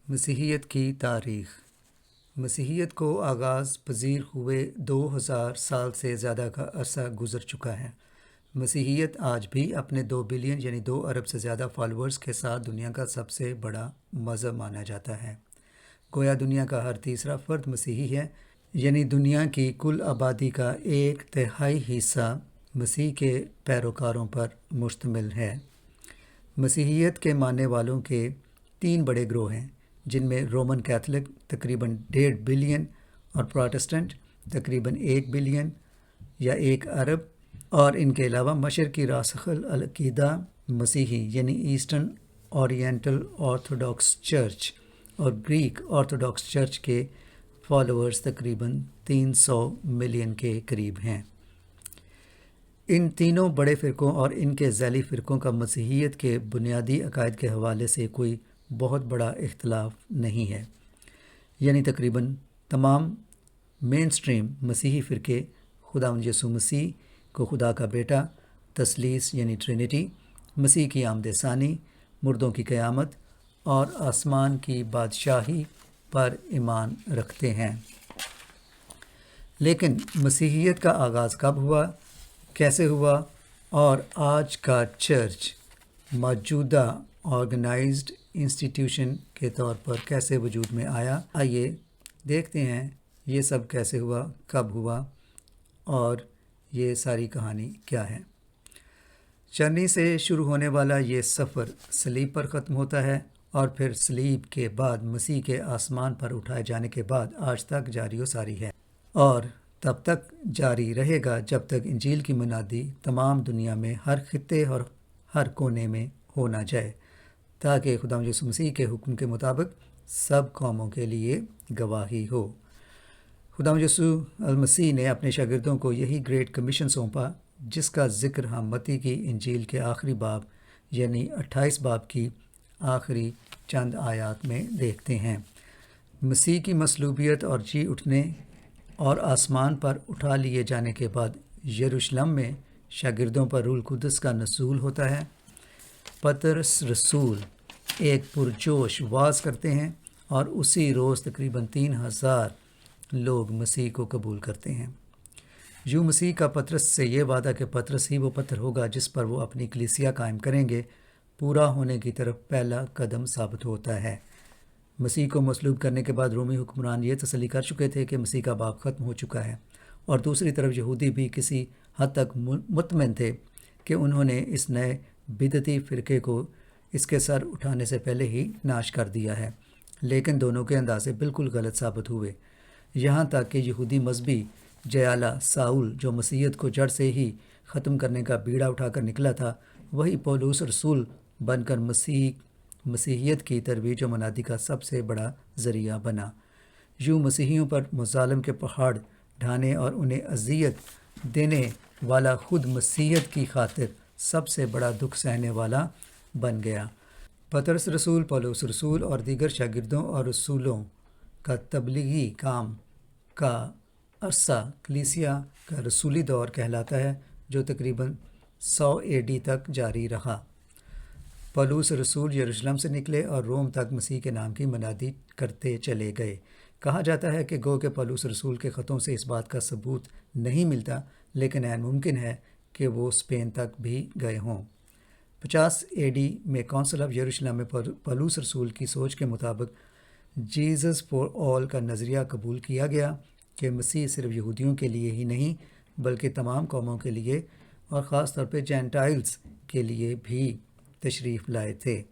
مسیحیت کی تاریخ۔ مسیحیت کو آغاز پذیر ہوئے 2000 سال سے زیادہ کا عرصہ گزر چکا ہے۔ مسیحیت آج بھی اپنے 2 بلین یعنی 2 ارب سے زیادہ فالوورز کے ساتھ دنیا کا سب سے بڑا مذہب مانا جاتا ہے۔ گویا دنیا کا ہر تیسرا فرد مسیحی ہے، یعنی دنیا کی کل آبادی کا 1/3 حصہ مسیح کے پیروکاروں پر مشتمل ہے۔ مسیحیت کے ماننے والوں کے 3 بڑے گروہ ہیں، جن میں رومن کیتھولک تقریباً 1.5 بلین اور پروٹسٹنٹ تقریباً 1 بلین یا 1 ارب، اور ان کے علاوہ مشرقی راسخ العقیدہ مسیحی یعنی ایسٹرن اورینٹل آرتھوڈاکس چرچ اور گریک آرتھوڈاکس چرچ کے فالوورز تقریباً 300 ملین کے قریب ہیں۔ ان تینوں بڑے فرقوں اور ان کے ذیلی فرقوں کا مسیحیت کے بنیادی عقائد کے حوالے سے کوئی بہت بڑا اختلاف نہیں ہے، یعنی تقریباً تمام مین سٹریم مسیحی فرقے خداوند یسوع مسیح کو خدا کا بیٹا، تثلیث یعنی ٹرینٹی، مسیح کی آمد ثانی، مردوں کی قیامت اور آسمان کی بادشاہی پر ایمان رکھتے ہیں۔ لیکن مسیحیت کا آغاز کب ہوا، کیسے ہوا اور آج کا چرچ موجودہ آرگنائزڈ انسٹیٹیوشن کے طور پر کیسے وجود میں آیا، آئیے دیکھتے ہیں یہ سب کیسے ہوا، کب ہوا اور یہ ساری کہانی کیا ہے۔ چرنی سے شروع ہونے والا یہ سفر صلیب پر ختم ہوتا ہے اور پھر صلیب کے بعد مسیح کے آسمان پر اٹھائے جانے کے بعد آج تک جاری و ساری ہے، اور تب تک جاری رہے گا جب تک انجیل کی منادی تمام دنیا میں ہر خطے اور ہر کونے میں ہو نہ جائے، تاکہ خداوند یسوع مسیح کے حکم کے مطابق سب قوموں کے لیے گواہی ہو۔ خداوند یسوع المسیح نے اپنے شاگردوں کو یہی گریٹ کمیشن سونپا، جس کا ذکر ہم متی کی انجیل کے آخری باب یعنی 28 باب کی آخری چند آیات میں دیکھتے ہیں۔ مسیح کی مصلوبیت اور جی اٹھنے اور آسمان پر اٹھا لیے جانے کے بعد یروشلم میں شاگردوں پر روح القدس کا نزول ہوتا ہے۔ پطرس رسول ایک پرجوش وعظ کرتے ہیں اور اسی روز تقریباً 3000 لوگ مسیح کو قبول کرتے ہیں۔ یوں مسیح کا پطرس سے یہ وعدہ کہ پطرس ہی وہ پتھر ہوگا جس پر وہ اپنی کلیسیا قائم کریں گے، پورا ہونے کی طرف پہلا قدم ثابت ہوتا ہے۔ مسیح کو مصلوب کرنے کے بعد رومی حکمران یہ تسلی کر چکے تھے کہ مسیح کا باب ختم ہو چکا ہے، اور دوسری طرف یہودی بھی کسی حد تک مطمئن تھے کہ انہوں نے اس نئے بدعتی فرقے کو اس کے سر اٹھانے سے پہلے ہی ناش کر دیا ہے، لیکن دونوں کے اندازے بالکل غلط ثابت ہوئے، یہاں تک کہ یہودی مذہبی جیالہ ساؤل جو مسیحیت کو جڑ سے ہی ختم کرنے کا بیڑا اٹھا کر نکلا تھا، وہی پولس رسول بن کر مسیحیت کی ترویج و منادی کا سب سے بڑا ذریعہ بنا۔ یوں مسیحیوں پر مظالم کے پہاڑ ڈھانے اور انہیں اذیت دینے والا خود مسیحیت کی خاطر سب سے بڑا دکھ سہنے والا بن گیا۔ پطرس رسول، پولس رسول اور دیگر شاگردوں اور رسولوں کا تبلیغی کام کا عرصہ کلیسیا کا رسولی دور کہلاتا ہے، جو تقریباً 100 AD تک جاری رہا۔ پولس رسول یروشلم سے نکلے اور روم تک مسیح کے نام کی منادی کرتے چلے گئے۔ کہا جاتا ہے کہ گو کہ پولس رسول کے خطوں سے اس بات کا ثبوت نہیں ملتا، لیکن عین ممکن ہے کہ وہ اسپین تک بھی گئے ہوں۔ 50 AD میں کونسل آف یروشلم میں پولس رسول کی سوچ کے مطابق جیزس فار آل کا نظریہ قبول کیا گیا کہ مسیح صرف یہودیوں کے لیے ہی نہیں بلکہ تمام قوموں کے لیے اور خاص طور پہ جینٹائلز کے لیے بھی تشریف لائے تھے۔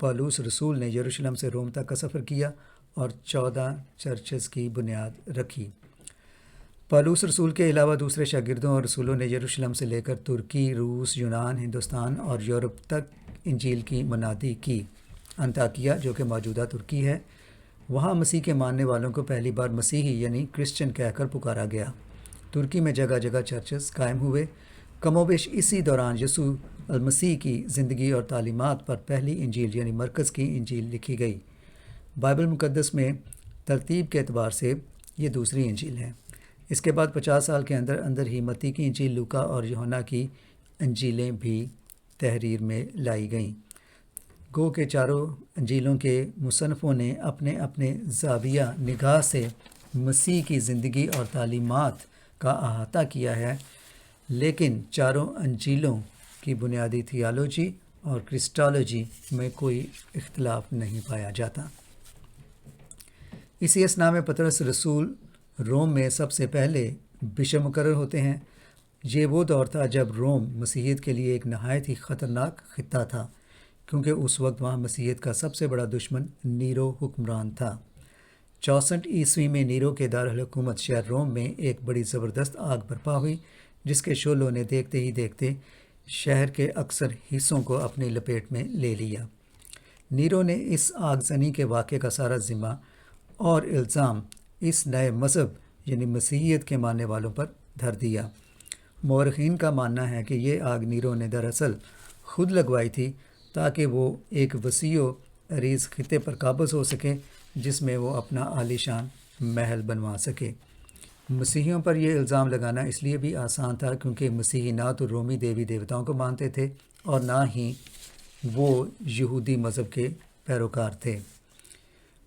پولس رسول نے یروشلم سے روم تک کا سفر کیا اور 14 چرچز کی بنیاد رکھی۔ پولس رسول کے علاوہ دوسرے شاگردوں اور رسولوں نے یروشلم سے لے کر ترکی، روس، یونان، ہندوستان اور یورپ تک انجیل کی منادی کی۔ انطاکیہ جو کہ موجودہ ترکی ہے، وہاں مسیح کے ماننے والوں کو پہلی بار مسیحی یعنی کرسچن کہہ کر پکارا گیا۔ ترکی میں جگہ جگہ چرچز قائم ہوئے۔ کم و بیش اسی دوران یسوع المسیح کی زندگی اور تعلیمات پر پہلی انجیل یعنی مرکز کی انجیل لکھی گئی۔ بائبل مقدس میں ترتیب کے اعتبار سے یہ دوسری انجیل ہے۔ اس کے بعد 50 سال کے اندر ہی متی کی انجیل، لوکا اور یوحنا کی انجیلیں بھی تحریر میں لائی گئیں۔ گو کے چاروں انجیلوں کے مصنفوں نے اپنے اپنے زاویہ نگاہ سے مسیح کی زندگی اور تعلیمات کا احاطہ کیا ہے، لیکن چاروں انجیلوں کی بنیادی تھیالوجی اور کرسٹالوجی میں کوئی اختلاف نہیں پایا جاتا۔ اسی اثنا میں پطرس رسول روم میں سب سے پہلے بشپ مقرر ہوتے ہیں۔ یہ وہ دور تھا جب روم مسیحیت کے لیے ایک نہایت ہی خطرناک خطہ تھا، کیونکہ اس وقت وہاں مسیحیت کا سب سے بڑا دشمن نیرو حکمران تھا۔ 64 عیسوی میں نیرو کے دارالحکومت شہر روم میں ایک بڑی زبردست آگ برپا ہوئی، جس کے شعلوں نے دیکھتے ہی دیکھتے شہر کے اکثر حصوں کو اپنی لپیٹ میں لے لیا۔ نیرو نے اس آگزنی کے واقعے کا سارا ذمہ اور الزام اس نئے مذہب یعنی مسیحیت کے ماننے والوں پر دھر دیا۔ مورخین کا ماننا ہے کہ یہ آگ نیرو نے دراصل خود لگوائی تھی تاکہ وہ ایک وسیع و عریض خطے پر قابض ہو سکے، جس میں وہ اپنا عالی شان محل بنوا سکے۔ مسیحیوں پر یہ الزام لگانا اس لیے بھی آسان تھا کیونکہ مسیحی نہ تو رومی دیوی دیوتاؤں کو مانتے تھے اور نہ ہی وہ یہودی مذہب کے پیروکار تھے،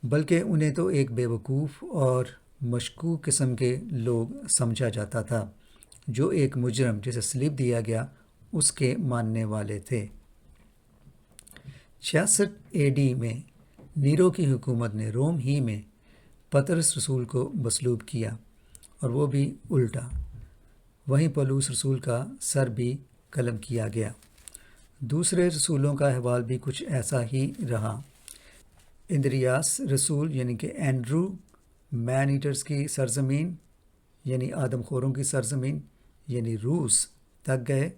بلکہ انہیں تو ایک بیوقوف اور مشکوک قسم کے لوگ سمجھا جاتا تھا، جو ایک مجرم جسے صلیب دیا گیا اس کے ماننے والے تھے۔ 66 AD میں نیرو کی حکومت نے روم ہی میں پطرس رسول کو مصلوب کیا، اور وہ بھی الٹا۔ وہیں پولس رسول کا سر بھی قلم کیا گیا۔ دوسرے رسولوں کا احوال بھی کچھ ایسا ہی رہا۔ اندریاس رسول یعنی کہ اینڈرو مین ایٹرز کی سرزمین یعنی آدم خوروں کی سرزمین یعنی روس تک گئے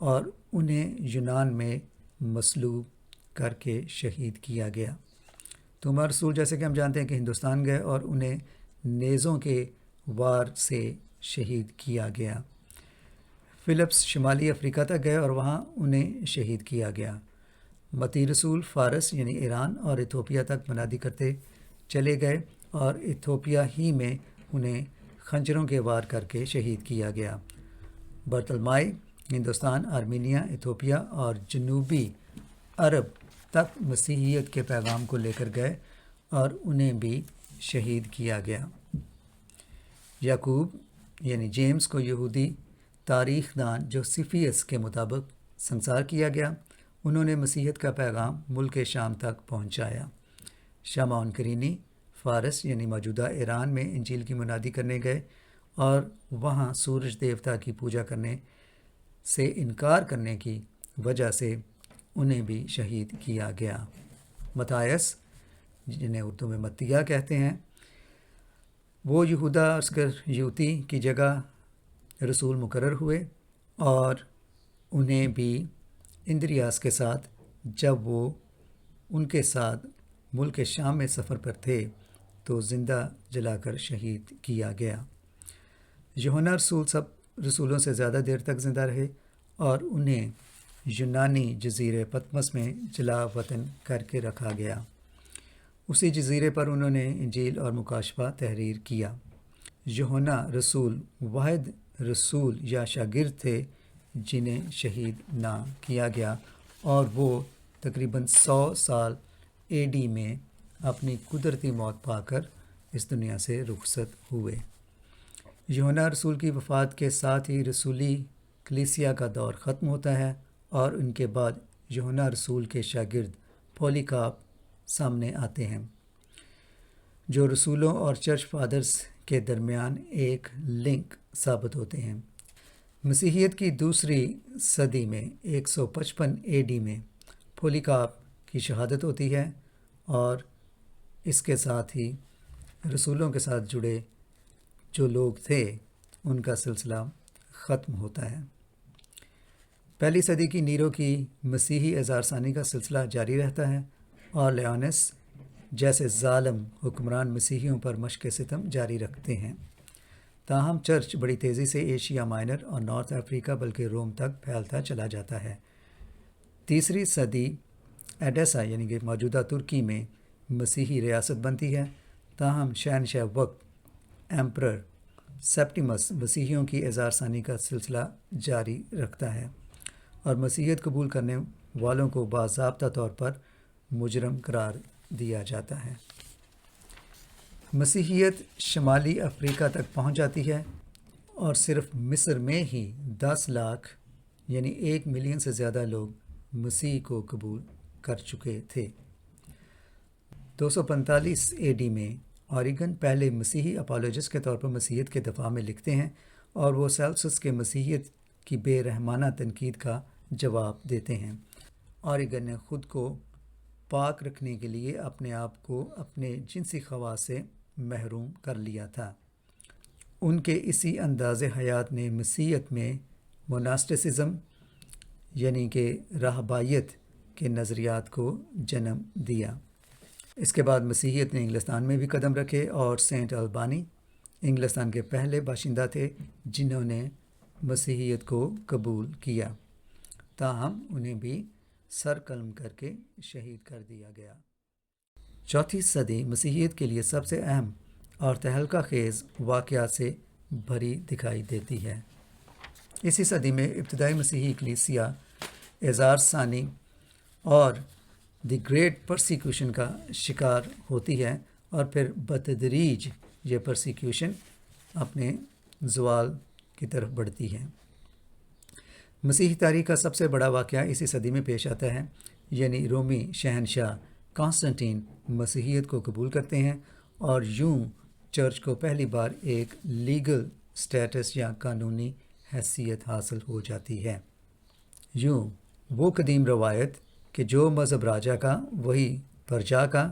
اور انہیں یونان میں مصلوب کر کے شہید کیا گیا۔ توما رسول جیسے کہ ہم جانتے ہیں کہ ہندوستان گئے اور انہیں نیزوں کے وار سے شہید کیا گیا۔ فلپس شمالی افریقہ تک گئے اور وہاں انہیں شہید کیا گیا۔ متی رسول فارس یعنی ایران اور ایتھوپیا تک منادی کرتے چلے گئے اور ایتھوپیا ہی میں انہیں خنجروں کے وار کر کے شہید کیا گیا۔ برطلمائی ہندوستان، آرمینیا، ایتھوپیا اور جنوبی عرب تک مسیحیت کے پیغام کو لے کر گئے اور انہیں بھی شہید کیا گیا۔ یعقوب یعنی جیمز کو یہودی تاریخ دان جوسیفیس کے مطابق سنسار کیا گیا۔ انہوں نے مسیحیت کا پیغام ملک شام تک پہنچایا۔ شمعون کرینی فارس یعنی موجودہ ایران میں انجیل کی منادی کرنے گئے اور وہاں سورج دیوتا کی پوجا کرنے سے انکار کرنے کی وجہ سے انہیں بھی شہید کیا گیا۔ متیاس جنہیں اردو میں متیہ کہتے ہیں، وہ یہودا اسکریوتی کی جگہ رسول مقرر ہوئے اور انہیں بھی اندریاس کے ساتھ جب وہ ان کے ساتھ ملک شام میں سفر پر تھے تو زندہ جلا کر شہید کیا گیا۔ یوحنا رسول سب رسولوں سے زیادہ دیر تک زندہ رہے اور انہیں یونانی جزیرے پتمس میں جلا وطن کر کے رکھا گیا۔ اسی جزیرے پر انہوں نے انجیل اور مکاشفہ تحریر کیا۔ یوحنا رسول واحد رسول یا شاگرد تھے جنہیں شہید نہ کیا گیا، اور وہ تقریباً 100 سال AD میں اپنی قدرتی موت پا کر اس دنیا سے رخصت ہوئے۔ یوحنا رسول کی وفات کے ساتھ ہی رسولی کلیسیا کا دور ختم ہوتا ہے اور ان کے بعد یوحنا رسول کے شاگرد پولیکارپ سامنے آتے ہیں، جو رسولوں اور چرچ فادرز کے درمیان ایک لنک ثابت ہوتے ہیں۔ مسیحیت کی دوسری صدی میں 155 AD میں پولیکارپ کی شہادت ہوتی ہے اور اس کے ساتھ ہی رسولوں کے ساتھ جڑے جو لوگ تھے ان کا سلسلہ ختم ہوتا ہے۔ پہلی صدی کی نیرو کی مسیحی اظہار ثانی کا سلسلہ جاری رہتا ہے اور لیونس جیسے ظالم حکمران مسیحیوں پر مشق ستم جاری رکھتے ہیں۔ تاہم چرچ بڑی تیزی سے ایشیا مائنر اور نارتھ افریقہ بلکہ روم تک پھیلتا چلا جاتا ہے۔ تیسری صدی ایڈیسا یعنی کہ موجودہ ترکی میں مسیحی ریاست بنتی ہے، تاہم شہنشاہ وقت ایمپرر سیپٹیمس مسیحیوں کی اظہار ثانی کا سلسلہ جاری رکھتا ہے اور مسیحیت قبول کرنے والوں کو باضابطہ طور پر مجرم قرار دیا جاتا ہے۔ مسیحیت شمالی افریقہ تک پہنچ جاتی ہے اور صرف مصر میں ہی 10 لاکھ یعنی 1 ملین سے زیادہ لوگ مسیح کو قبول کر چکے تھے۔ 245 اے ڈی میں اوریگن پہلے مسیحی اپالوجسٹ کے طور پر مسیحیت کے دفاع میں لکھتے ہیں اور وہ سیلسس کے مسیحیت کی بے رحمانہ تنقید کا جواب دیتے ہیں۔ اوریگن نے خود کو پاک رکھنے کے لیے اپنے آپ کو اپنے جنسی خواص سے محروم کر لیا تھا۔ ان کے اسی انداز حیات نے مسیحیت میں موناسٹسزم یعنی کہ راہبائیت کے نظریات کو جنم دیا۔ اس کے بعد مسیحیت نے انگلستان میں بھی قدم رکھے اور سینٹ البانی انگلستان کے پہلے باشندہ تھے جنہوں نے مسیحیت کو قبول کیا، تاہم انہیں بھی سر قلم کر کے شہید کر دیا گیا۔ چوتھی صدی مسیحیت کے لیے سب سے اہم اور تہلکہ خیز واقعات سے بھری دکھائی دیتی ہے۔ اسی صدی میں ابتدائی مسیحی کلیسیا اعزار ثانی اور دی گریٹ پرسیکیوشن کا شکار ہوتی ہے اور پھر بتدریج یہ پرسیکیوشن اپنے زوال کی طرف بڑھتی ہے۔ مسیحی تاریخ کا سب سے بڑا واقعہ اسی صدی میں پیش آتا ہے، یعنی رومی شہنشاہ کانسٹنٹین مسیحیت کو قبول کرتے ہیں اور یوں چرچ کو پہلی بار ایک لیگل سٹیٹس یا قانونی حیثیت حاصل ہو جاتی ہے۔ یوں وہ قدیم روایت کہ جو مذہب راجا کا وہی پرجا کا،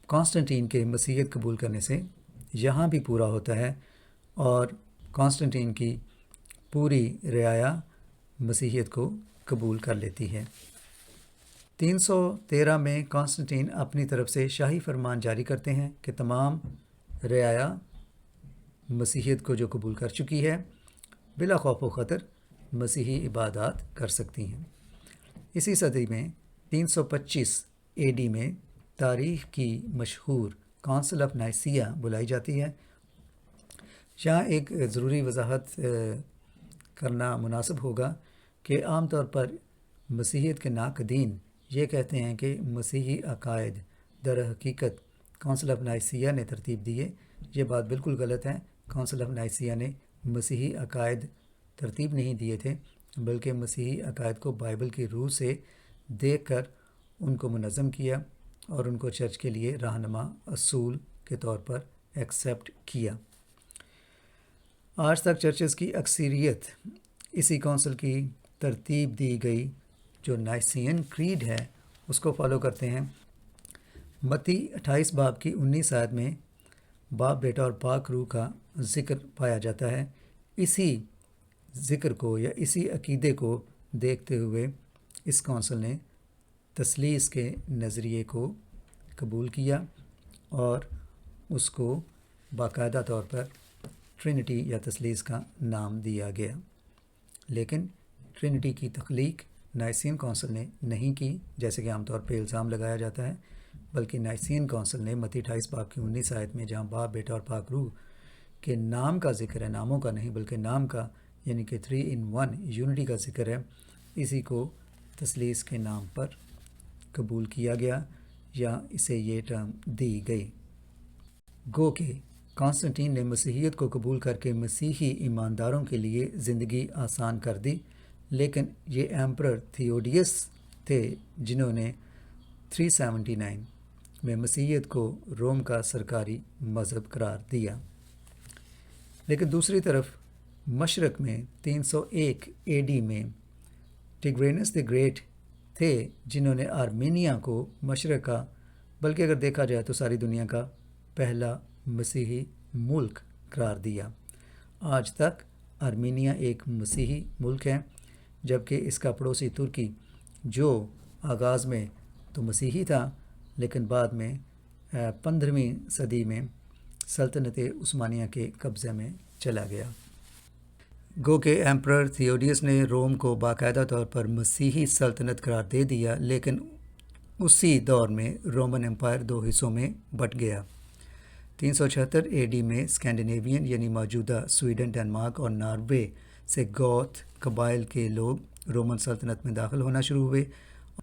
کانسٹنٹین کے مسیحیت قبول کرنے سے یہاں بھی پورا ہوتا ہے اور کانسٹنٹین کی پوری رعایا مسیحیت کو قبول کر لیتی ہے۔ 313 میں کانسٹنٹین اپنی طرف سے شاہی فرمان جاری کرتے ہیں کہ تمام رعایا مسیحیت کو جو قبول کر چکی ہے بلا خوف و خطر مسیحی عبادات کر سکتی ہیں۔ اسی صدی میں 325 اے ڈی میں تاریخ کی مشہور کونسل آف نائسیہ بلائی جاتی ہے۔ یہاں ایک ضروری وضاحت کرنا مناسب ہوگا کہ عام طور پر مسیحیت کے ناقدین یہ کہتے ہیں کہ مسیحی عقائد در حقیقت کونسل آف نائسیہ نے ترتیب دیے۔ یہ بات بالکل غلط ہے۔ کونسل آف نائسیہ نے مسیحی عقائد ترتیب نہیں دیے تھے، بلکہ مسیحی عقائد کو بائبل کی روح سے دیکھ کر ان کو منظم کیا اور ان کو چرچ کے لیے رہنما اصول کے طور پر ایکسیپٹ کیا۔ آج تک چرچز کی اکثریت اسی کونسل کی ترتیب دی گئی جو نائسین کریڈ ہے اس کو فالو کرتے ہیں۔ متی 28 باب کی 19 آیت میں باپ، بیٹا اور پاک روح کا ذکر پایا جاتا ہے۔ اسی ذکر کو یا اسی عقیدے کو دیکھتے ہوئے اس کونسل نے تثلیث کے نظریے کو قبول کیا اور اس کو باقاعدہ طور پر ٹرینٹی یا تثلیث کا نام دیا گیا۔ لیکن ٹرینٹی کی تخلیق نائسین کونسل نے نہیں کی جیسے کہ عام طور پہ الزام لگایا جاتا ہے، بلکہ نائسین کونسل نے متی 28 باب کی 19 آیت میں جہاں باپ، بیٹا اور پاک روح کے نام کا ذکر ہے، ناموں کا نہیں بلکہ نام کا، یعنی کہ 3 in 1 یونٹی کا ذکر ہے، اسی کو تثلیث کے نام پر قبول کیا گیا یا اسے یہ ٹرم دی گئی۔ گو کہ کانسٹنٹین نے مسیحیت کو قبول کر کے مسیحی ایمانداروں کے لیے زندگی آسان کر دی، لیکن یہ ایمپرر تھیوڈیس تھے جنہوں نے 379 میں مسیحیت کو روم کا سرکاری مذہب قرار دیا۔ لیکن دوسری طرف مشرق میں 301 اے ڈی میں ٹیگرینس دی گریٹ تھے جنہوں نے آرمینیا کو مشرق کا، بلکہ اگر دیکھا جائے تو ساری دنیا کا پہلا مسیحی ملک قرار دیا۔ آج تک آرمینیا ایک مسیحی ملک ہے، جبکہ اس کا پڑوسی ترکی جو آغاز میں تو مسیحی تھا لیکن بعد میں 15ویں صدی میں سلطنت عثمانیہ کے قبضے میں چلا گیا۔ گو کہ ایمپرر تھیوڈیس نے روم کو باقاعدہ طور پر مسیحی سلطنت قرار دے دیا، لیکن اسی دور میں رومن امپائر 2 حصوں میں بٹ گیا۔ 376 اے ڈی میں اسکینڈینیوین یعنی موجودہ سویڈن، ڈنمارک اور ناروے سے گوتھ قبائل کے لوگ رومن سلطنت میں داخل ہونا شروع ہوئے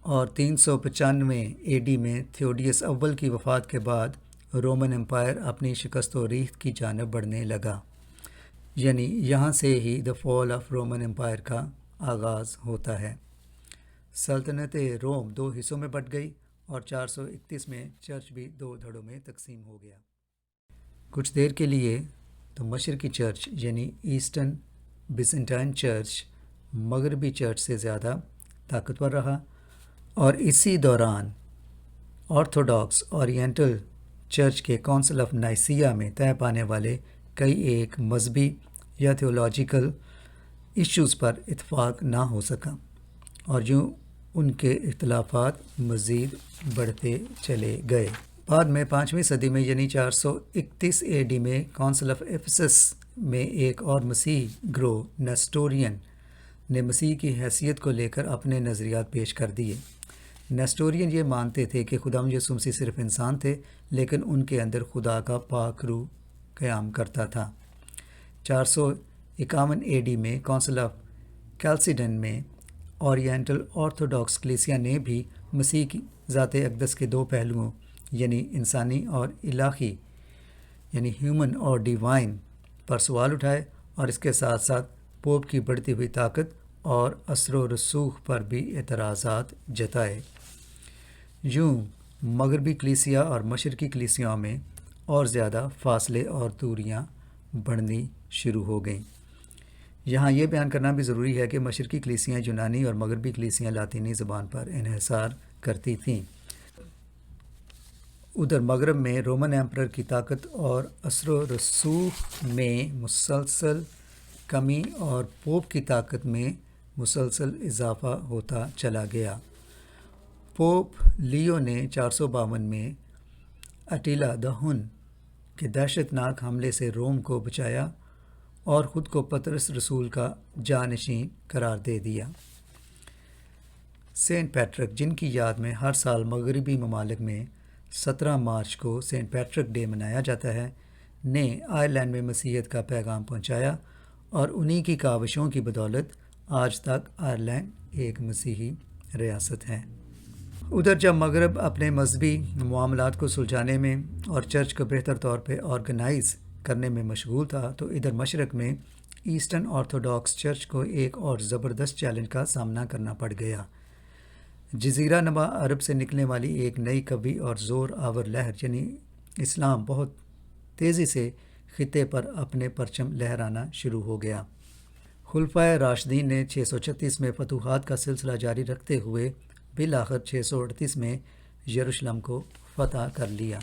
اور 395 اے ڈی میں تھیوڈیس اول کی وفات کے بعد رومن امپائر اپنی شکست و ریخت کی جانب بڑھنے لگا، یعنی یہاں سے ہی دا فال آف رومن امپائر کا آغاز ہوتا ہے۔ سلطنت روم دو حصوں میں بٹ گئی اور 431 میں چرچ بھی دو دھڑوں میں تقسیم ہو گیا۔ کچھ دیر کے لیے تو مشرقی چرچ یعنی ایسٹرن بیزنٹائن چرچ مغربی چرچ سے زیادہ طاقتور رہا، اور اسی دوران آرتھوڈاکس اورینٹل چرچ کے کونسل آف نائسیا میں طے پانے والے کئی ایک مذہبی یا تھیولوجیکل ایشوز پر اتفاق نہ ہو سکا، اور یوں ان کے اختلافات مزید بڑھتے چلے گئے۔ بعد میں 5ویں صدی میں یعنی 431 اے ڈی میں کونسل آف ایفیسس میں ایک اور مسیح گروہ نیسٹورین نے مسیح کی حیثیت کو لے کر اپنے نظریات پیش کر دیے۔ نیسٹورین یہ مانتے تھے کہ خدا یسوع مسیح صرف انسان تھے، لیکن ان کے اندر خدا کا پاک روح قیام کرتا تھا۔ 451 اے ڈی میں کونسل آف کیلسیڈن میں اورینٹل آرتھوڈاکس کلیسیا نے بھی مسیح کی ذات اقدس کے دو پہلوؤں یعنی انسانی اور الہی یعنی ہیومن اور ڈیوائن پر سوال اٹھائے، اور اس کے ساتھ ساتھ پوپ کی بڑھتی ہوئی طاقت اور اثر و رسوخ پر بھی اعتراضات جتائے۔ یوں مغربی کلیسیا اور مشرقی کلیسیاؤں میں اور زیادہ فاصلے اور دوریاں بڑھنی شروع ہو گئیں۔ یہاں یہ بیان کرنا بھی ضروری ہے کہ مشرقی کلیسیاں یونانی اور مغربی کلیسیاں لاطینی زبان پر انحصار کرتی تھیں۔ ادھر مغرب میں رومن ایمپرر کی طاقت اور اثر و رسوخ میں مسلسل کمی اور پوپ کی طاقت میں مسلسل اضافہ ہوتا چلا گیا۔ پوپ لیو نے 452 میں اٹیلا دی ہن کے دہشت ناک حملے سے روم کو بچایا اور خود کو پطرس رسول کا جانشین قرار دے دیا۔ سینٹ پیٹرک، جن کی یاد میں ہر سال مغربی ممالک میں 17 مارچ کو سینٹ پیٹرک ڈے منایا جاتا ہے، نے آئرلینڈ میں مسیحیت کا پیغام پہنچایا، اور انہی کی کاوشوں کی بدولت آج تک آئرلینڈ ایک مسیحی ریاست ہے۔ ادھر جب مغرب اپنے مذہبی معاملات کو سلجھانے میں اور چرچ کو بہتر طور پہ آرگنائز کرنے میں مشغول تھا، تو ادھر مشرق میں ایسٹرن آرتھوڈاکس چرچ کو ایک اور زبردست چیلنج کا سامنا کرنا پڑ گیا۔ جزیرہ نما عرب سے نکلنے والی ایک نئی قوی اور زور آور لہر یعنی اسلام بہت تیزی سے خطے پر اپنے پرچم لہرانا شروع ہو گیا۔ خلفائے راشدین نے 636 میں فتوحات کا سلسلہ جاری رکھتے ہوئے بالآخر 638 میں یروشلم کو فتح کر لیا۔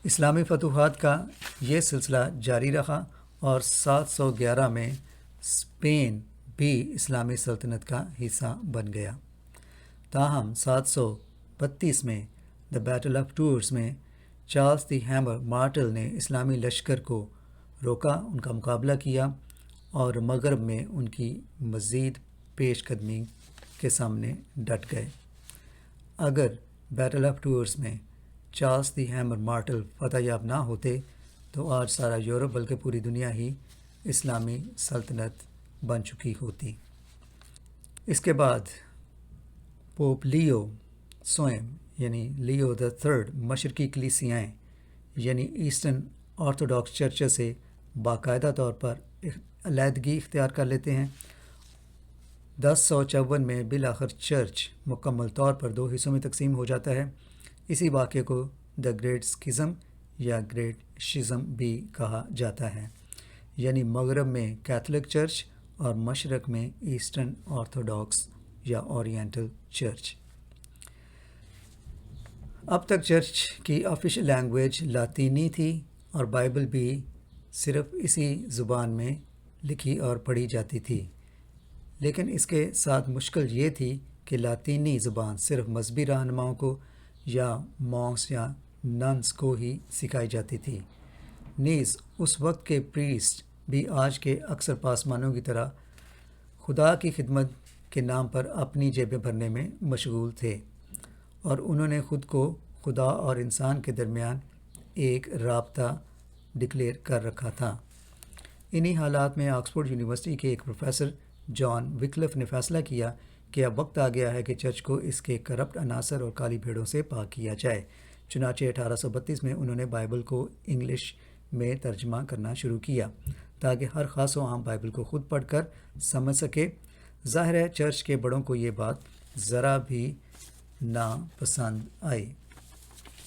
اسلامی فتوحات کا یہ سلسلہ جاری رہا، اور 711 میں اسپین بھی اسلامی سلطنت کا حصہ بن گیا۔ تاہم 732 میں دا بیٹل آف ٹورس میں چارلس دی ہیمر مارٹل نے اسلامی لشکر کو روکا، ان کا مقابلہ کیا، اور مغرب میں ان کی مزید پیش قدمی کے سامنے ڈٹ گئے۔ اگر بیٹل آف ٹورس میں چارلس دی ہیمر مارٹل فتح یاب نہ ہوتے تو آج سارا یورپ بلکہ پوری دنیا ہی اسلامی سلطنت بن چکی ہوتی۔ اس کے بعد پوپ لیو سوئم یعنی لیو دا تھرڈ مشرقی کلیسیائیں یعنی ایسٹرن آرتھوڈاکس چرچ سے باقاعدہ طور پر علیحدگی اختیار کر لیتے ہیں۔ 1054 میں بالآخر چرچ مکمل طور پر دو حصوں میں تقسیم ہو جاتا ہے۔ اسی واقعے کو دا گریٹ اسکزم یا گریٹ شزم بھی کہا جاتا ہے، یعنی مغرب میں کیتھولک چرچ اور مشرق میں ایسٹرن آرتھوڈاکس یا اورینٹل چرچ۔ اب تک چرچ کی آفیشل لینگویج لاطینی تھی، اور بائبل بھی صرف اسی زبان میں لکھی اور پڑھی جاتی تھی، لیکن اس کے ساتھ مشکل یہ تھی کہ لاطینی زبان صرف مذہبی رہنماؤں کو یا مونکس یا ننس کو ہی سکھائی جاتی تھی۔ نیز اس وقت کے پریسٹ بھی آج کے اکثر پاسمانوں کی طرح خدا کی خدمت کے نام پر اپنی جیبیں بھرنے میں مشغول تھے، اور انہوں نے خود کو خدا اور انسان کے درمیان ایک رابطہ ڈکلیئر کر رکھا تھا۔ انہی حالات میں آکسفورڈ یونیورسٹی کے ایک پروفیسر جان وکلف نے فیصلہ کیا کہ اب وقت آ گیا ہے کہ چرچ کو اس کے کرپٹ عناصر اور کالی بھیڑوں سے پاک کیا جائے۔ چنانچہ 1832 میں انہوں نے بائبل کو انگلش میں ترجمہ کرنا شروع کیا تاکہ ہر خاص و عام بائبل کو خود پڑھ کر سمجھ سکے۔ ظاہر ہے چرچ کے بڑوں کو یہ بات ذرا بھی ناپسند آئی۔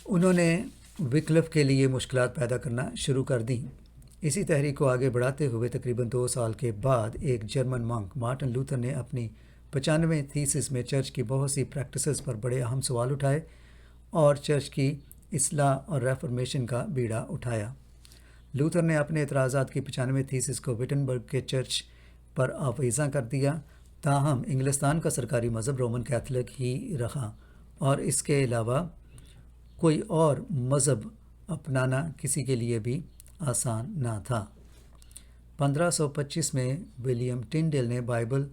انہوں نے وکلف کے لیے مشکلات پیدا کرنا شروع کر دیں۔ اسی تحریک کو آگے بڑھاتے ہوئے تقریباً 2 سال کے بعد ایک جرمن مانک مارٹن لوتھر نے اپنی 95 تھیسس میں چرچ کی بہت سی پریکٹسز پر بڑے اہم سوال اٹھائے اور چرچ کی اصلاح اور ریفارمیشن کا بیڑا اٹھایا۔ لوتھر نے اپنے اعتراضات کی 95 تھیسس کو وٹنبرگ کے چرچ پر آویزاں کر دیا، تاہم انگلستان کا سرکاری مذہب رومن کیتھولک ہی رہا اور اس کے علاوہ کوئی اور مذہب اپنانا کسی کے لیے بھی آسان نہ تھا۔ 1525 میں ولیم ٹنڈیل نے بائبل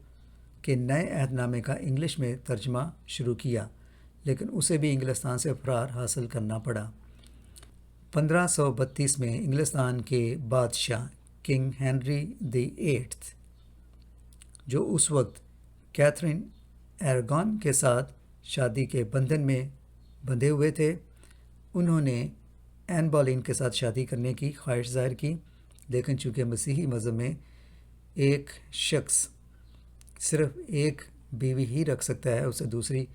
کے نئے عہد نامے کا انگلش میں ترجمہ شروع کیا، لیکن اسے بھی انگلستان سے فرار حاصل کرنا پڑا۔ 1532 میں انگلستان کے بادشاہ کنگ ہنری دی ایٹھ، جو اس وقت کیتھرین ایرگون کے ساتھ شادی کے بندھن میں بندھے ہوئے تھے، انہوں نے این بولین کے ساتھ شادی کرنے کی خواہش ظاہر کی، لیکن چونکہ مسیحی مذہب میں ایک شخص صرف ایک بیوی ہی رکھ سکتا ہے، اسے دوسری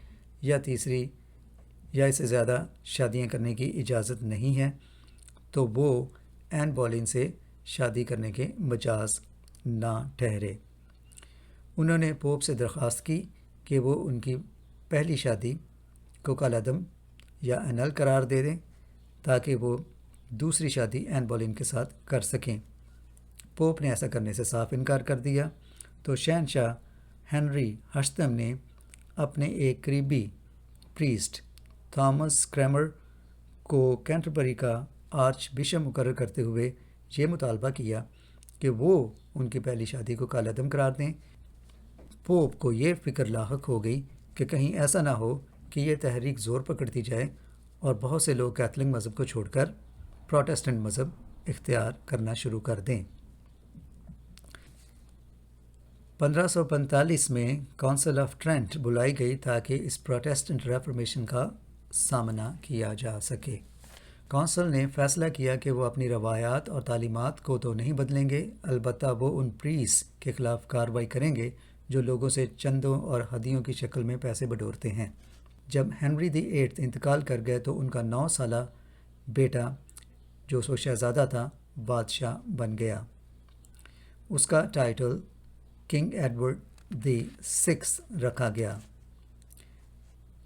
یا تیسری یا اس سے زیادہ شادیاں کرنے کی اجازت نہیں ہے، تو وہ این بولین سے شادی کرنے کے مجاز نہ ٹھہرے۔ انہوں نے پوپ سے درخواست کی کہ وہ ان کی پہلی شادی کو کالعدم یا انل قرار دے دیں تاکہ وہ دوسری شادی این بولین کے ساتھ کر سکیں۔ پوپ نے ایسا کرنے سے صاف انکار کر دیا، تو شہنشاہ ہنری ہشتم نے اپنے ایک قریبی پریسٹ تھامس کریمر کو کینٹربری کا آرچ بشپ مقرر کرتے ہوئے یہ مطالبہ کیا کہ وہ ان کی پہلی شادی کو کالعدم قرار دیں۔ پوپ کو یہ فکر لاحق ہو گئی کہ کہیں ایسا نہ ہو کہ یہ تحریک زور پکڑتی جائے اور بہت سے لوگ کیتھولک مذہب کو چھوڑ کر پروٹسٹنٹ مذہب اختیار کرنا شروع کر دیں۔ 1545 میں کونسل آف ٹرینٹ بلائی گئی تاکہ اس پروٹسٹنٹ ریفارمیشن کا سامنا کیا جا سکے۔ کونسل نے فیصلہ کیا کہ وہ اپنی روایات اور تعلیمات کو تو نہیں بدلیں گے، البتہ وہ ان پریس کے خلاف کارروائی کریں گے جو لوگوں سے چندوں اور ہدیوں کی شکل میں پیسے بٹورتے ہیں۔ جب ہنری دی ایٹھ انتقال کر گئے تو ان کا 9 سالہ بیٹا، جو سو شہزادہ تھا، بادشاہ بن گیا۔ اس کا ٹائٹل کنگ ایڈورڈ دی سکس رکھا گیا۔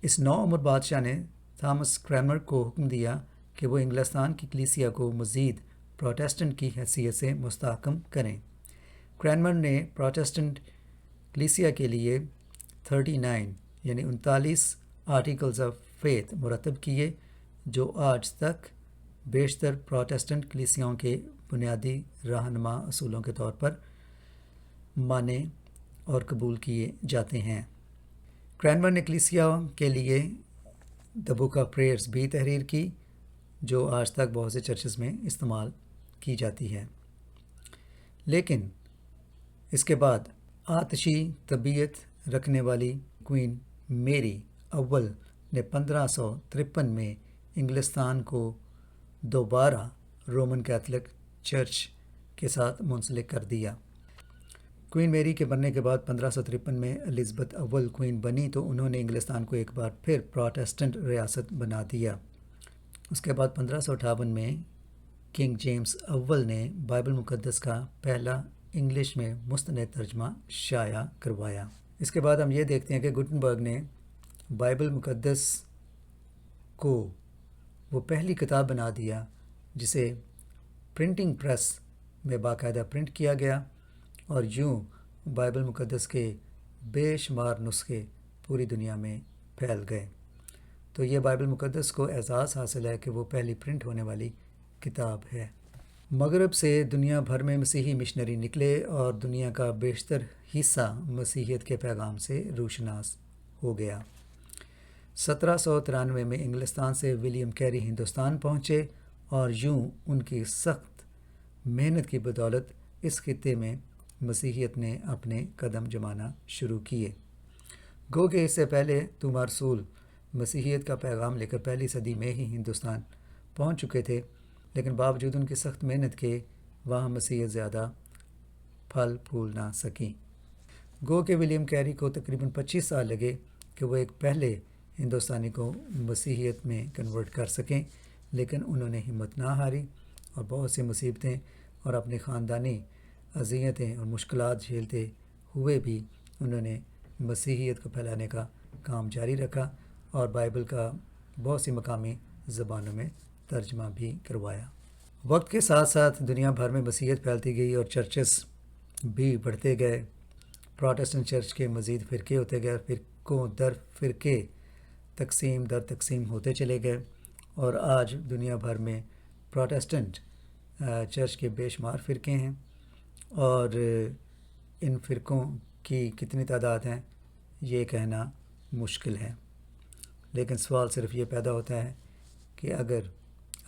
اس نوعمر بادشاہ نے تھامس کریمر کو حکم دیا کہ وہ انگلستان کی کلیسیا کو مزید پروٹسٹنٹ کی حیثیت سے مستحکم کریں۔ کریمر نے پروٹسٹنٹ کلیسیا کے لیے 39 آرٹیکلز آف فیتھ مرتب کیے، جو آج تک بیشتر پروٹسٹنٹ کلیسیاؤں کے بنیادی رہنما اصولوں کے طور پر مانے اور قبول کیے جاتے ہیں۔ کرینمر نے کلیسیا کے لیے دی بک آف پریئرز بھی تحریر کی، جو آج تک بہت سے چرچز میں استعمال کی جاتی ہے۔ لیکن اس کے بعد آتشی طبیعت رکھنے والی کوئین میری اول نے 1553 میں انگلستان کو دوبارہ رومن کیتھولک چرچ کے ساتھ منسلک کر دیا۔ کوئین میری کے بننے کے بعد 1553 میں الزبتھ اول کوئین بنی تو انہوں نے انگلستان کو ایک بار پھر پروٹسٹنٹ ریاست بنا دیا۔ اس کے بعد 1558 میں کنگ جیمز اول نے بائبل مقدس کا پہلا انگلش میں مستند ترجمہ شائع کروایا۔ اس کے بعد ہم یہ دیکھتے ہیں کہ گوٹنبرگ نے بائبل مقدس کو وہ پہلی کتاب بنا دیا جسے پرنٹنگ پریس میں باقاعدہ پرنٹ کیا گیا، اور یوں بائبل مقدس کے بے شمار نسخے پوری دنیا میں پھیل گئے۔ تو یہ بائبل مقدس کو اعزاز حاصل ہے کہ وہ پہلی پرنٹ ہونے والی کتاب ہے۔ مغرب سے دنیا بھر میں مسیحی مشنری نکلے اور دنیا کا بیشتر حصہ مسیحیت کے پیغام سے روشناس ہو گیا۔ 1793 میں انگلستان سے ولیم کیری ہندوستان پہنچے اور یوں ان کی سخت محنت کی بدولت اس خطے میں مسیحیت نے اپنے قدم جمانا شروع کیے۔ گو کہ اس سے پہلے تومار رسول مسیحیت کا پیغام لے کر پہلی صدی میں ہی ہندوستان پہنچ چکے تھے، لیکن باوجود ان کی سخت محنت کے وہاں مسیحیت زیادہ پھل پھول نہ سکی۔ گو کہ ولیم کیری کو تقریباً 25 سال لگے کہ وہ ایک پہلے ہندوستانی کو مسیحیت میں کنورٹ کر سکیں، لیکن انہوں نے ہمت نہ ہاری اور بہت سی مصیبتیں اور اپنی خاندانی اذیتیں اور مشکلات جھیلتے ہوئے بھی انہوں نے مسیحیت کو پھیلانے کا کام جاری رکھا اور بائبل کا بہت سی مقامی زبانوں میں ترجمہ بھی کروایا۔ وقت کے ساتھ ساتھ دنیا بھر میں مسیحیت پھیلتی گئی اور چرچز بھی بڑھتے گئے۔ پروٹسٹنٹ چرچ کے مزید فرقے ہوتے گئے، فرقوں در فرقے تقسیم در تقسیم ہوتے چلے گئے، اور آج دنیا بھر میں پروٹسٹنٹ چرچ کے بے شمار فرقے ہیں، اور ان فرقوں کی کتنی تعداد ہیں یہ کہنا مشکل ہے، لیکن سوال صرف یہ پیدا ہوتا ہے کہ اگر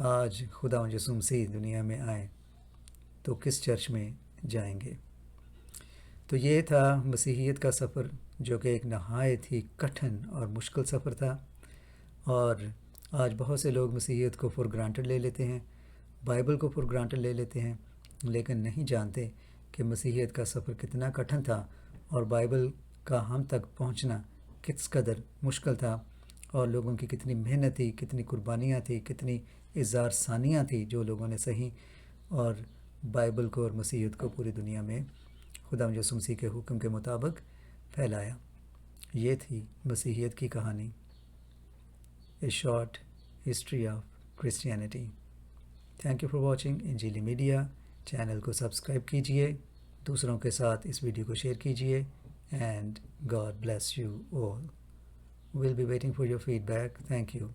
آج خدا یسوع مسیح دنیا میں آئیں تو کس چرچ میں جائیں گے؟ تو یہ تھا مسیحیت کا سفر، جو کہ ایک نہایت ہی کٹھن اور مشکل سفر تھا، اور آج بہت سے لوگ مسیحیت کو فور گرانٹڈ لے لیتے ہیں، بائبل کو فور گرانٹڈ لے لیتے ہیں، لیکن نہیں جانتے کہ مسیحیت کا سفر کتنا کٹھن تھا اور بائبل کا ہم تک پہنچنا کس قدر مشکل تھا، اور لوگوں کی کتنی محنت تھی، کتنی قربانیاں تھیں، کتنی اظہار ثانیہ تھی جو لوگوں نے صحیح اور بائبل کو اور مسیحیت کو پوری دنیا میں خدا یسوع مسیح کے حکم کے مطابق پھیلایا۔ یہ تھی مسیحیت کی کہانی، a short history of Christianity. Thank you for watching انجیلی میڈیا۔ چینل کو سبسکرائب کیجئے، دوسروں کے ساتھ اس ویڈیو کو شیئر کیجئے، and God bless you all. We'll be waiting for your feedback. Thank you.